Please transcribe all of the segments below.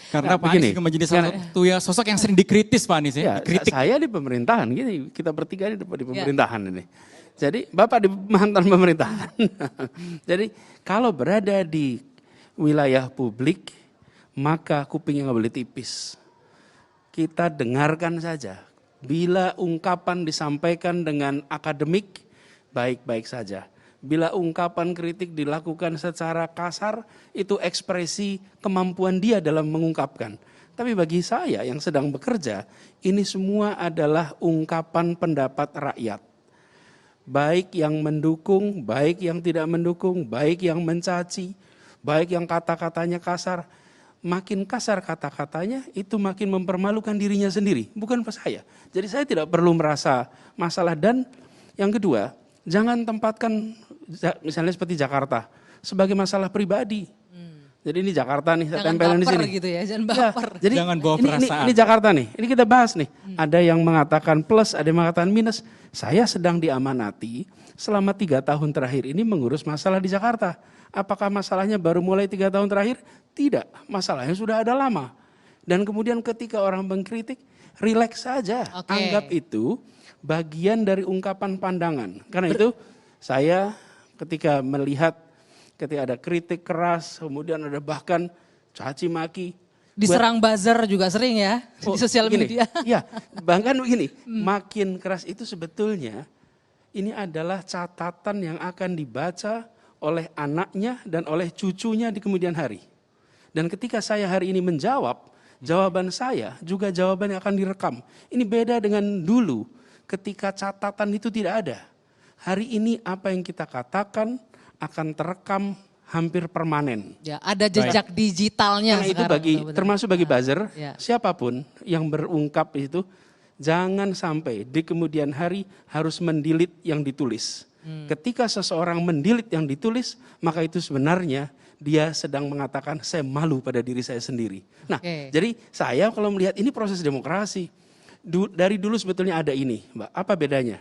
Karena Pak Anies juga menjadi salah satu ya sosok yang sering dikritis Pak Anies ya. Dikritik. Saya di pemerintahan, gini kita bertiga di pemerintahan ini. Jadi Bapak di mantan pemerintahan. Jadi kalau berada di wilayah publik, maka kupingnya nggak boleh tipis. Kita dengarkan saja. Bila ungkapan disampaikan dengan akademik, baik-baik saja. Bila ungkapan kritik dilakukan secara kasar, itu ekspresi kemampuan dia dalam mengungkapkan. Tapi bagi saya yang sedang bekerja, ini semua adalah ungkapan pendapat rakyat. Baik yang mendukung, baik yang tidak mendukung, baik yang mencaci, baik yang kata-katanya kasar. Makin kasar kata-katanya, itu makin mempermalukan dirinya sendiri, bukan saya. Jadi saya tidak perlu merasa masalah. Dan yang kedua, jangan tempatkan misalnya seperti Jakarta sebagai masalah pribadi. Jadi ini Jakarta nih, saya tempelin di sini. Gitu ya, jangan baper. Jadi jangan bawa perasaan. Ini Jakarta nih, ini kita bahas nih. Ada yang mengatakan plus, ada yang mengatakan minus. Saya sedang diamanati selama 3 tahun terakhir ini mengurus masalah di Jakarta. Apakah masalahnya baru mulai 3 tahun terakhir? Tidak, masalahnya sudah ada lama. Dan kemudian ketika orang mengkritik, rileks saja. Anggap itu bagian dari ungkapan pandangan. Karena itu saya ketika melihat ketika ada kritik keras, kemudian ada bahkan caci maki. Diserang buzzer juga sering ya di sosial media. Iya, bahkan begini, makin keras itu sebetulnya ini adalah catatan yang akan dibaca oleh anaknya dan oleh cucunya di kemudian hari. Dan ketika saya hari ini menjawab, jawaban saya juga jawaban yang akan direkam. Ini beda dengan dulu ketika catatan itu tidak ada. Hari ini apa yang kita katakan akan terekam hampir permanen. Ya, ada jejak digitalnya. Karena itu termasuk bagi buzzer, siapapun yang berungkap itu, jangan sampai di kemudian hari harus mendelete yang ditulis. Ketika seseorang mendelete yang ditulis, maka itu sebenarnya dia sedang mengatakan saya malu pada diri saya sendiri. Nah, jadi saya kalau melihat ini proses demokrasi. Dari dulu sebetulnya ada ini, Mbak. Apa bedanya?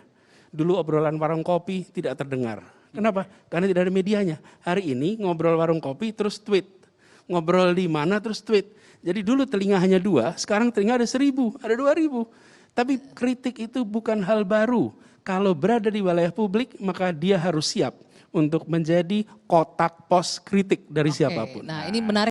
Dulu obrolan warung kopi tidak terdengar. Kenapa? Karena tidak ada medianya. Hari ini ngobrol warung kopi terus tweet. Ngobrol di mana terus tweet. Jadi dulu telinga hanya 2, sekarang telinga ada 1000, ada 2000. Tapi kritik itu bukan hal baru. Kalau berada di wilayah publik, maka dia harus siap untuk menjadi kotak pos kritik dari siapapun. Nah, ini menarik.